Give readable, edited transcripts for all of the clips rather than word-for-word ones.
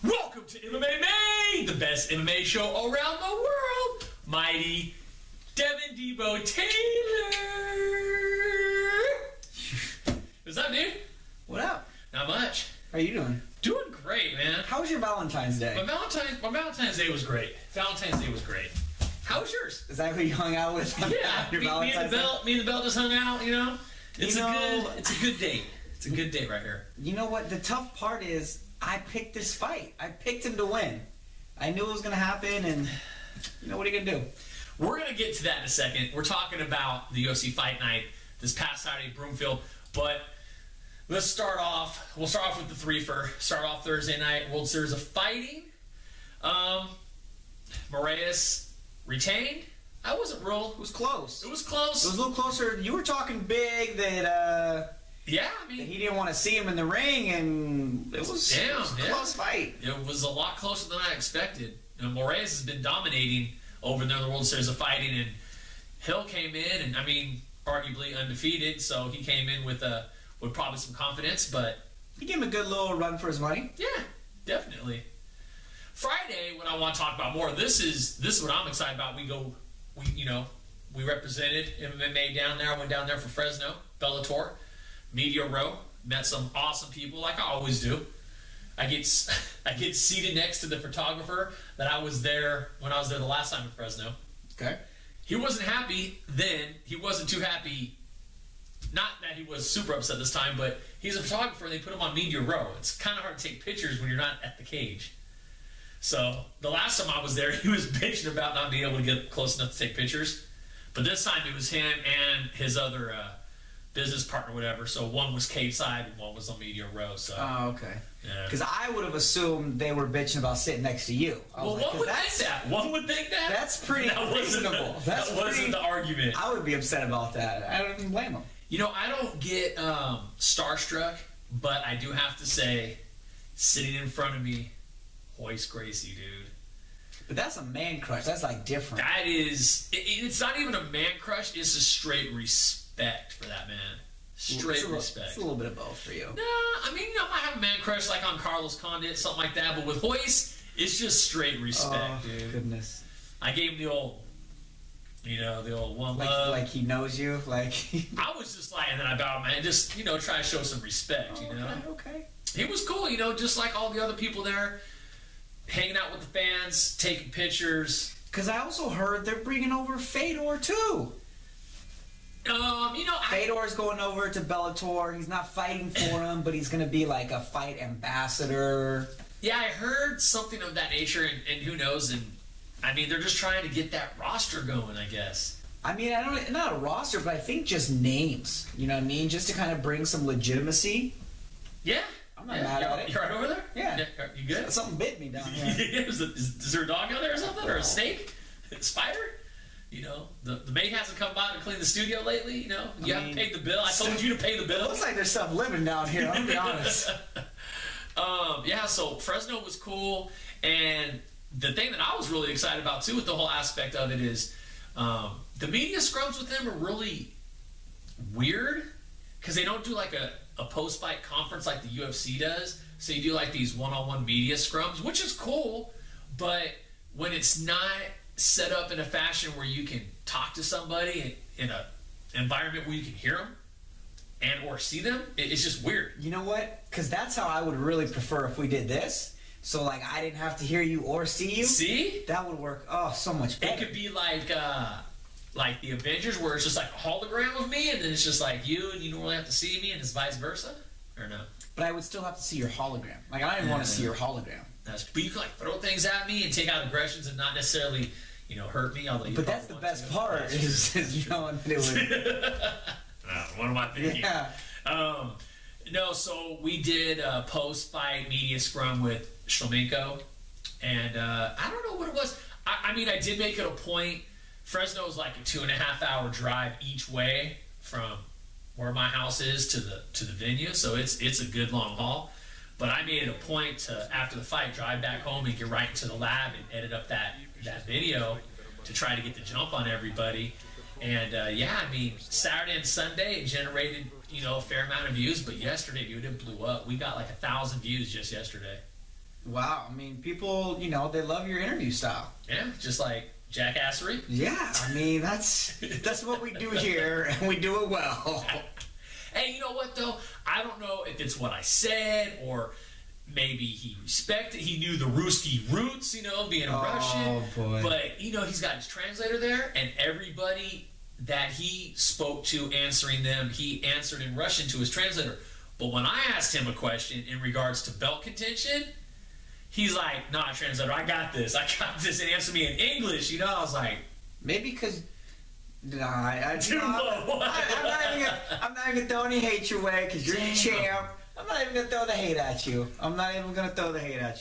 Welcome to MMA Maine, the best MMA show around the world. Mighty Devin Debo Taylor. What's up, dude? What up? Not much. How you doing? Doing great, man. How was your Valentine's Day? My Valentine's Day was great. Valentine's Day was great. How was yours? Is that who you hung out with? Yeah, your me and the Bell just hung out. You know, it's a good date. It's a good date right here. You know what? The tough part is I picked this fight. I picked him to win. I knew it was going to happen, and you know, what are you going to do? We're going to get to that in a second. We're talking about the UFC Fight Night this past Saturday, Broomfield. But let's start off. We'll start off with the threefer. Start off Thursday night, World Series of Fighting. Moraes retained. I wasn't real. It was close. It was close. It was a little closer. You were talking big that yeah, I mean, that he didn't want to see him in the ring, and it was a close fight. It was a lot closer than I expected. You know, Moraes has been dominating over there in the World Series of Fighting, and Hill came in, and I mean, arguably undefeated, so he came in with probably some confidence, but he gave him a good little run for his money. Yeah, definitely. Friday, what I want to talk about more, this is what I'm excited about. We represented MMA down there. I went down there for Fresno, Bellator, Media Row, met some awesome people like I always do. I get seated next to the photographer that I was there when I was there the last time in Fresno. Okay. He wasn't happy then. He wasn't too happy. Not that he was super upset this time, but he's a photographer and they put him on Media Row. It's kind of hard to take pictures when you're not at the cage. So the last time I was there, he was bitching about not being able to get close enough to take pictures. But this time it was him and his other business partner, whatever. So one was cage side and one was on Media Row. So. Oh, okay. Yeah. Because I would have assumed they were bitching about sitting next to you. Well, one would think that. One would think that. That's pretty reasonable. That wasn't the argument. I would be upset about that. I don't even blame him. You know, I don't get starstruck, but I do have to say, sitting in front of me, Royce Gracie, dude. But that's a man crush. That's like different. That is, it's not even a man crush. It's a straight respect for that man. Straight respect. It's a little bit of both for you. Nah, I mean, I might have a man crush like on Carlos Condit, something like that. But with Royce, it's just straight respect, dude. Goodness. I gave him the old, the old one love. Like he knows you. Like I was just like, and then I bowed my head, just try to show some respect. Okay. He was cool, just like all the other people there. Hanging out with the fans, taking pictures. Because I also heard they're bringing over Fedor too. Fedor's going over to Bellator. He's not fighting for him, but he's going to be like a fight ambassador. Yeah, I heard something of that nature, and who knows? And I mean, they're just trying to get that roster going, I guess. I mean, I don't not a roster, but I think just names. You know what I mean? Just to kind of bring some legitimacy. Yeah. I'm not mad at it. You're right over there? Yeah. You good? Something bit me down here. Is there a dog out there or something? Or a snake? A spider? The maid hasn't come by to clean the studio lately. You haven't paid the bill. I told you to pay the bill. It looks like there's stuff living down here, I'll be honest. Yeah, so Fresno was cool. And the thing that I was really excited about, too, with the whole aspect of it is the media scrums with them are really weird because they don't do like a post-fight conference like the UFC does. So you do like these one-on-one media scrums, which is cool, but when it's not set up in a fashion where you can talk to somebody in an environment where you can hear them and or see them, it's just weird. You know what? Because that's how I would really prefer if we did this. So like I didn't have to hear you or see you. See? That would work so much better. It could be like the Avengers where it's just like a hologram of me and then it's just like you and you normally have to see me and it's vice versa? Or no? But I would still have to see your hologram. Like I don't even want to see your hologram. But you can like throw things at me and take out aggressions and not necessarily, hurt me. Although but that's the best part is knowing that it would. What am I thinking? Yeah. No, so we did a post-fight media scrum with Shlomenko. And I don't know what it was. I mean, I did make it a point. Fresno is like a 2.5-hour drive each way from where my house is to the venue, so it's a good long haul. But I made it a point to, after the fight, drive back home and get right into the lab and edit up that video to try to get the jump on everybody. And yeah, I mean, Saturday and Sunday it generated, you know, a fair amount of views, but yesterday, dude, it blew up. We got like 1,000 views just yesterday. Wow, I mean, people, you know, they love your interview style. Yeah, just like jackassery. Yeah, I mean, that's what we do here, and we do it well. Hey, you know what, though? I don't know if it's what I said, or maybe he knew the Ruski roots, you know, being Russian. Boy. But, you know, he's got his translator there, and everybody that he spoke to answering them, he answered in Russian to his translator. But when I asked him a question in regards to belt contention, he's like, nah, translator, I got this, and answer me in English, you know? I was like... Maybe because... I'm not even gonna throw any hate your way because you're the champ. I'm not even gonna throw the hate at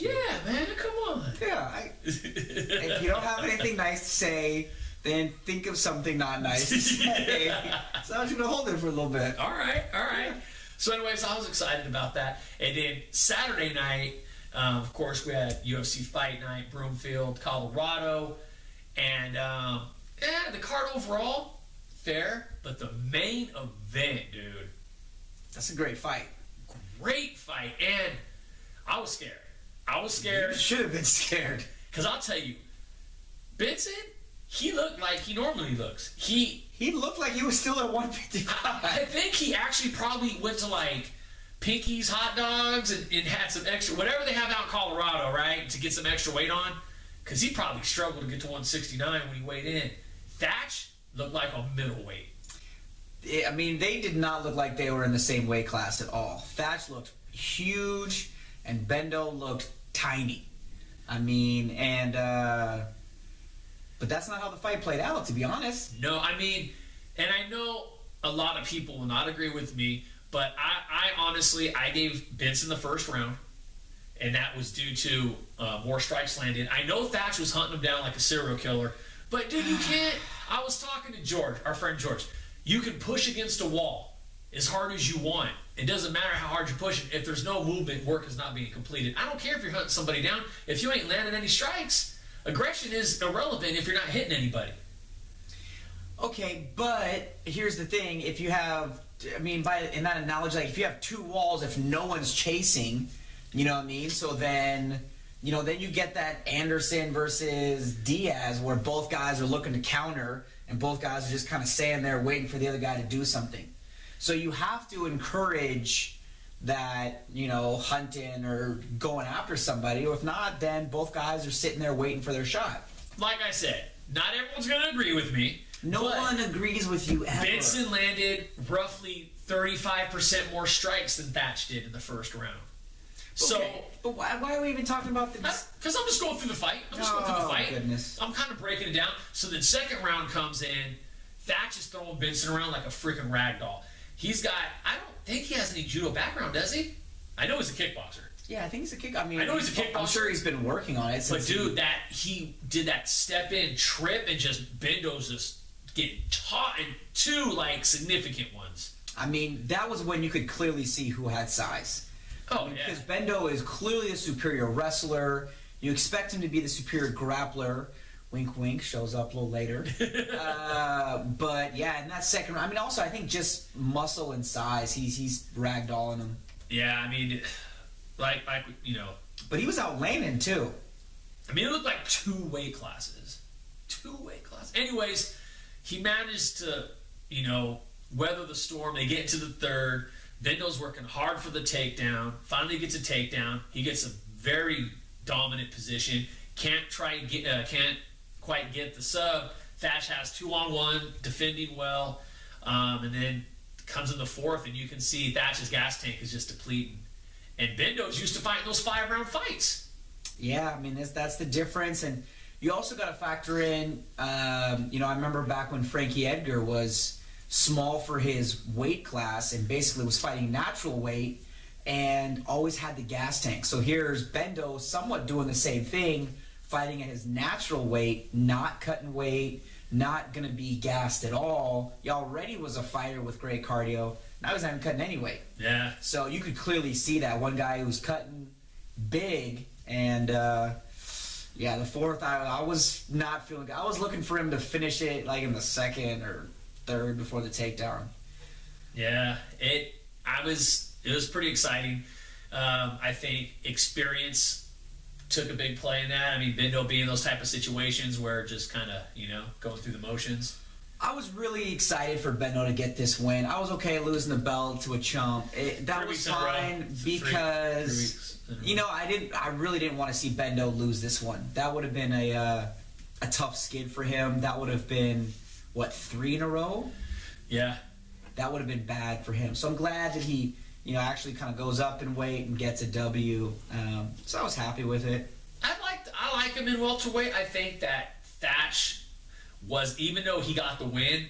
you. Yeah, man, come on. Yeah. If you don't have anything nice to say, then think of something not nice to say. So I'm just gonna hold it for a little bit. All right. So anyways, I was excited about that. And then Saturday night, of course, we had UFC Fight Night Broomfield, Colorado. And yeah, the card overall, fair. But the main event, dude. That's a great fight. Great fight. And I was scared. You should have been scared. Because I'll tell you, Benson, he looked like he normally looks. He looked like he was still at 155. I think he actually probably went to like Pinky's Hot Dogs and had some extra, whatever they have out in Colorado, right, to get some extra weight on. Because he probably struggled to get to 169 when he weighed in. Thatch looked like a middleweight. I mean, they did not look like they were in the same weight class at all. Thatch looked huge, and Bendo looked tiny. I mean, and but that's not how the fight played out, to be honest. No, I mean, and I know a lot of people will not agree with me, but I honestly, I gave Benson the first round, and that was due to more strikes landed. I know Thatch was hunting him down like a serial killer, but dude, you can't. I was talking to George, our friend George. You can push against a wall as hard as you want. It doesn't matter how hard you push it. If there's no movement, work is not being completed. I don't care if you're hunting somebody down. If you ain't landing any strikes, aggression is irrelevant if you're not hitting anybody. Okay, but here's the thing. If you have, I mean, in that analogy, like if you have two walls, if no one's chasing, you know what I mean? So then, you know, then you get that Anderson versus Diaz where both guys are looking to counter and both guys are just kind of standing there waiting for the other guy to do something. So you have to encourage that, you know, hunting or going after somebody. Or if not, then both guys are sitting there waiting for their shot. Like I said, not everyone's going to agree with me. No one agrees with you ever. Benson landed roughly 35% more strikes than Thatch did in the first round. Okay, but why are we even talking about this? Because I'm just going through the fight. Goodness. I'm kind of breaking it down. So then second round comes in. Thatch is throwing Benson around like a freaking rag doll. He's got, I don't think he has any judo background, does he? I know he's a kickboxer. Yeah, I think he's a kickboxer. I mean, I know he's a kickboxer. I'm sure he's been working on it. But dude, he did that step in trip and just Bendo's just getting taught in two like significant ones. I mean, that was when you could clearly see who had size. Oh, yeah. Because Bendo is clearly a superior wrestler. You expect him to be the superior grappler. Wink, wink, shows up a little later. But, yeah, in that second round, I mean, also, I think just muscle and size, he's ragdolling him. Yeah, I mean, like you know. But he was outlanding, too. I mean, it looked like two weight classes. Anyways, he managed to, you know, weather the storm. They get into the third. Bendo's working hard for the takedown. Finally gets a takedown. He gets a very dominant position. Can't quite get the sub. Thatch has 2-on-1, defending well, and then comes in the fourth, and you can see Thatch's gas tank is just depleting. And Bendo's used to fighting those 5-round fights. Yeah, I mean that's the difference, and you also got to factor in. You know, I remember back when Frankie Edgar was small for his weight class and basically was fighting natural weight. and always had the gas tank. So here's Bendo somewhat doing the same thing, fighting at his natural weight, not cutting weight, not going to be gassed at all. He already was a fighter with great cardio. Now he's not even cutting any weight. Yeah. So you could clearly see that one guy who's cutting big, and yeah, the fourth, I was not feeling good. I was looking for him to finish it like in the second or third before the takedown. Yeah, it was pretty exciting. I think experience took a big play in that. I mean, Bendo being in those type of situations where just kind of, going through the motions. I was really excited for Bendo to get this win. I was okay losing the belt to a chump. That was fine because I really didn't want to see Bendo lose this one. That would have been a tough skid for him. That would have been 3 in a row. Yeah, that would have been bad for him. So I'm glad that he actually kind of goes up in weight and gets a W. So I was happy with it. I like him in welterweight. I think that Thatch was, even though he got the win,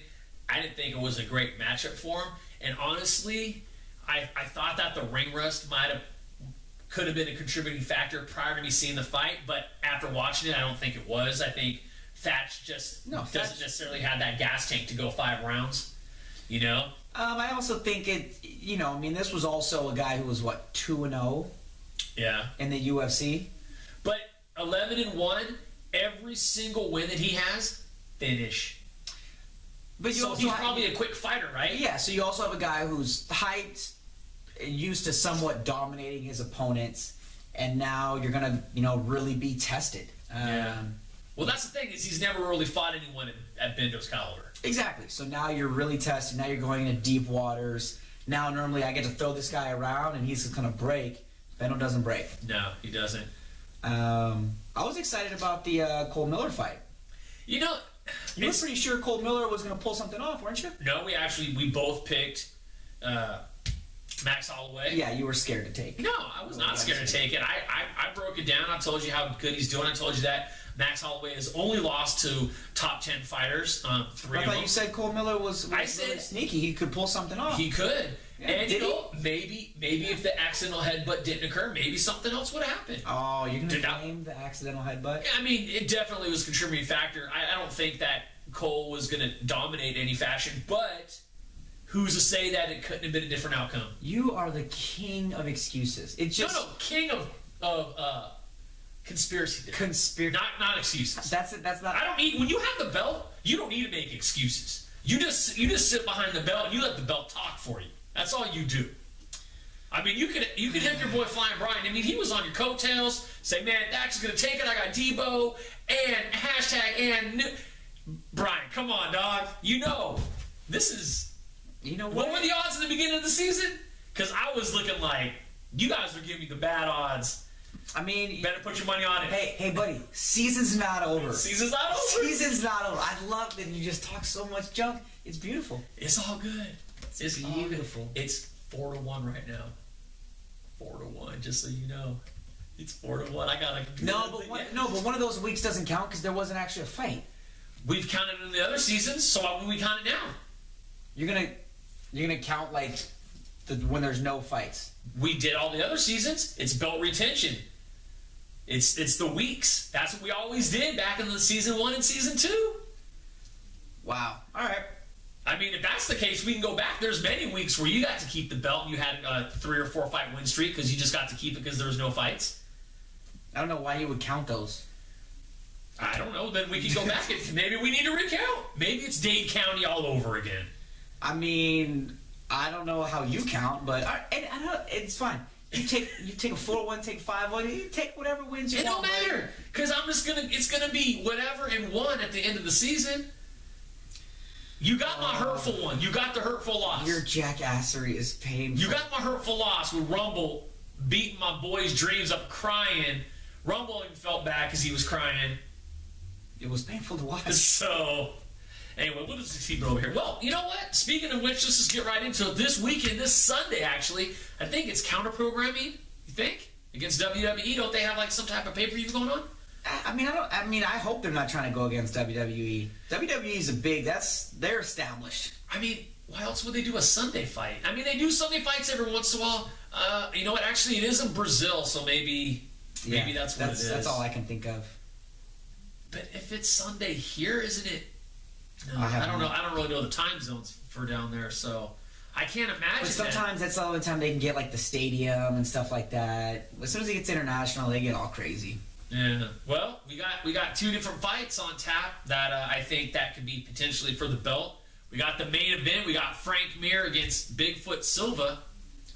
I didn't think it was a great matchup for him. And honestly, I thought that the ring rust could have been a contributing factor prior to me seeing the fight, but after watching it, I don't think it was. I think Thatch just doesn't necessarily have that gas tank to go 5 rounds, I also think this was also a guy who was 2-0 yeah, in the UFC. But 11-1, every single win that he has, finish. But so he's probably a quick fighter, right? Yeah, so you also have a guy who's hyped, used to somewhat dominating his opponents, and now you're going to, really be tested. Yeah. Well, that's the thing, is he's never really fought anyone at Bendo's caliber. Exactly. So now you're really tested. Now you're going into deep waters. Now normally I get to throw this guy around and he's going to break. Bendo doesn't break. No, he doesn't. I was excited about the Cole Miller fight. You were pretty sure Cole Miller was going to pull something off, weren't you? No, we both picked Max Holloway. Yeah, you were scared to take it. No, I was not scared to take it. I broke it down. I told you how good he's doing. I told you that Max Holloway has only lost to top 10 fighters. 3 I of thought them. you said Cole Miller was really sneaky. He could pull something off. He could. Yeah, and maybe if the accidental headbutt didn't occur, maybe something else would have happened. Oh, you're going to blame the accidental headbutt? I mean, it definitely was a contributing factor. I don't think that Cole was going to dominate any fashion, but who's to say that it couldn't have been a different outcome? You are the king of excuses. It's just king of conspiracy theory. Not excuses. That's it. That's not. I don't need, when you have the belt, you don't need to make excuses. You just sit behind the belt and you let the belt talk for you. That's all you do. I mean, you could hit your boy Flying Brian. I mean, he was on your coattails. Say, man, Dax is gonna take it. I got Debo and hashtag and Brian. Come on, dog. This is. What were the odds in the beginning of the season? Because I was looking like you guys were giving me the bad odds. I mean, better put your money on it. Hey, buddy. Season's not over. Season's not over. Season's not over. I love that you just talk so much junk. It's beautiful. It's all good. It's beautiful. It's 4-1 right now. 4-1, just so you know. It's 4-1. I gotta. But one of those weeks doesn't count because there wasn't actually a fight. We've counted in the other seasons, so why would we count it now? You're gonna count when there's no fights. We did all the other seasons. It's belt retention. It's the weeks. That's what we always did back in the season 1 and season 2. Wow. All right. I mean, if that's the case, we can go back. There's many weeks where you got to keep the belt and you had a 3 or 4 fight win streak because you just got to keep it because there was no fights. I don't know why you would count those. I don't know. Then we can go back. Maybe we need to recount. Maybe it's Dade County all over again. I mean, I don't know how you count, but it's fine. You take a 4-1, take 5-1, you take whatever wins you want. It don't matter because it's gonna be whatever and 1 at the end of the season. You got my hurtful one. You got the hurtful loss. Your jackassery is painful. You got my hurtful loss with Rumble beating my boy's dreams up, crying. Rumble even felt bad because he was crying. It was painful to watch. So, anyway, we'll just keep it over here. Well, you know what? Speaking of which, let's just get right into it. This weekend, this Sunday, actually, I think it's counter-programming, you think? Against WWE? Don't they have, some type of pay-per-view going on? I hope they're not trying to go against WWE. WWE is they're established. I mean, why else would they do a Sunday fight? I mean, they do Sunday fights every once in a while. You know what? Actually, it is in Brazil, so maybe that's what it is. That's all I can think of. But if it's Sunday here, isn't it? No, I don't know. I don't really know the time zones for down there, so I can't imagine. But sometimes that's the only time they can get like the stadium and stuff like that. As soon as it gets international, they get all crazy. Yeah. Well, we got 2 different fights on tap that I think that could be potentially for the belt. We got the main event. We got Frank Mir against Bigfoot Silva.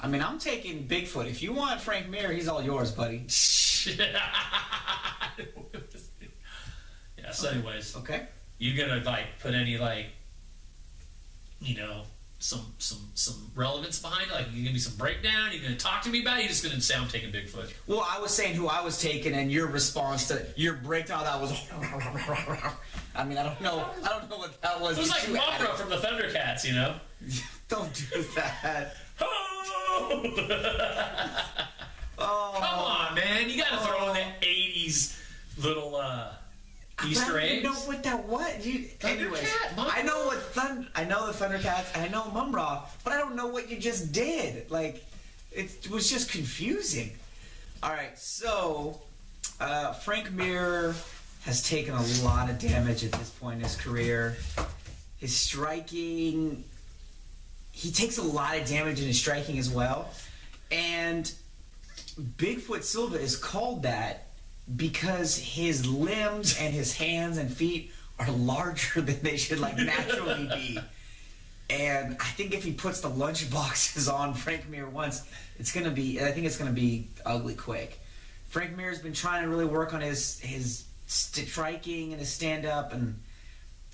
I mean, I'm taking Bigfoot. If you want Frank Mir, he's all yours, buddy. Yeah. So, anyways, okay. You gonna like put any like, you know, some relevance behind it? Like, you give me some breakdown? You gonna talk to me about it? You just gonna say I'm taking Bigfoot? Well, I was saying who I was taking, and your response to your breakdown that was. I mean, I don't know what that was. It was like Mothra from the Thundercats, you know. Don't do that. Oh, come on, man! You gotta throw in the '80s little Easter eggs. I don't know what that was. Anyways, I know the Thundercats, and I know Mumra, but I don't know what you just did. Like, it was just confusing. All right, so Frank Mir has taken a lot of damage at this point in his career. His striking, he takes a lot of damage in his striking as well. And Bigfoot Silva is called that because his limbs and his hands and feet are larger than they should like naturally be. And I think if he puts the lunch boxes on Frank Mir once, I think it's gonna be ugly quick. Frank Mir has been trying to really work on his striking and his stand-up, and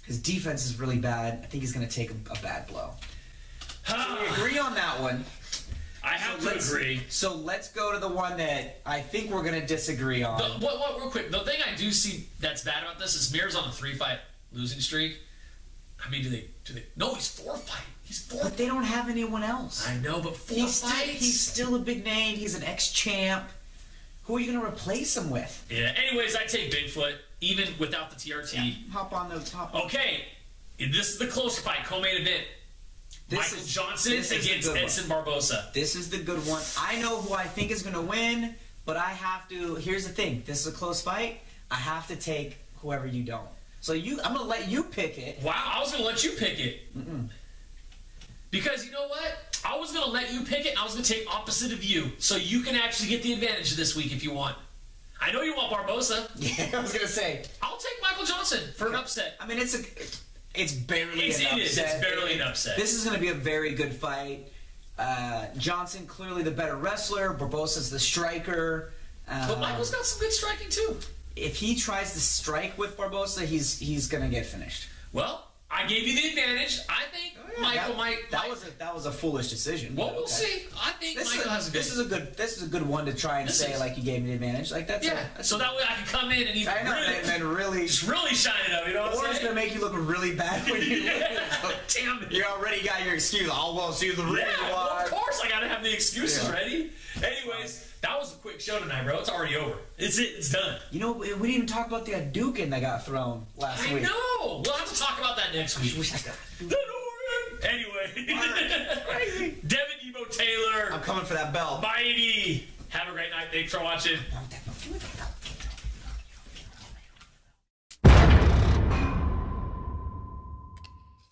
his defense is really bad. I think he's going to take a bad blow. So we agree on that one. I have to agree. So let's go to the one that I think we're going to disagree on. Real quick, the thing I do see that's bad about this is Mir's on a 3-fight losing streak. I mean, do they? No, he's 4-fight. He's 4. But they don't have anyone else. I know, but 4 fights. He's still a big name. He's an ex-champ. Who are you going to replace him with? Yeah. Anyways, I take Bigfoot, even without the TRT. Yeah, hop on the top. Okay. This is the closer fight, co-main event. Michael Johnson against Edson Barbosa. This is the good one. I know who I think is going to win, but I have to. Here's the thing. This is a close fight. I have to take whoever you don't. So I'm going to let you pick it. Wow, I was going to let you pick it. Because you know what? I was going to let you pick it, and I was going to take opposite of you. So you can actually get the advantage this week if you want. I know you want Barbosa. Yeah, I was going to say. I'll take Michael Johnson for an upset. I mean, it's barely an upset. It's barely an upset. This is going to be a very good fight. Johnson, clearly the better wrestler. Barbosa's the striker. But Michael's got some good striking, too. If he tries to strike with Barbosa, he's going to get finished. Well, I gave you the advantage. I think Michael might. That was a foolish decision. Well, we'll see. I think Michael has a good. This is a good one to try and say like you gave me the advantage. Like that's so that way I can come in and even really shine it up. You know what I'm saying? Or it's gonna make you look really bad when you lose. Damn it! You already got your excuse. Oh well, see the reason why. Well, of course I gotta have the excuses ready. Anyways. That was a quick show tonight, bro. It's already over. It's done. You know, we didn't even talk about the Hadouken that got thrown last week. I know. We'll have to talk about that next week. Anyway. Crazy. Devin Ebo Taylor. I'm coming for that belt. Mighty. Have a great night. Thanks for watching.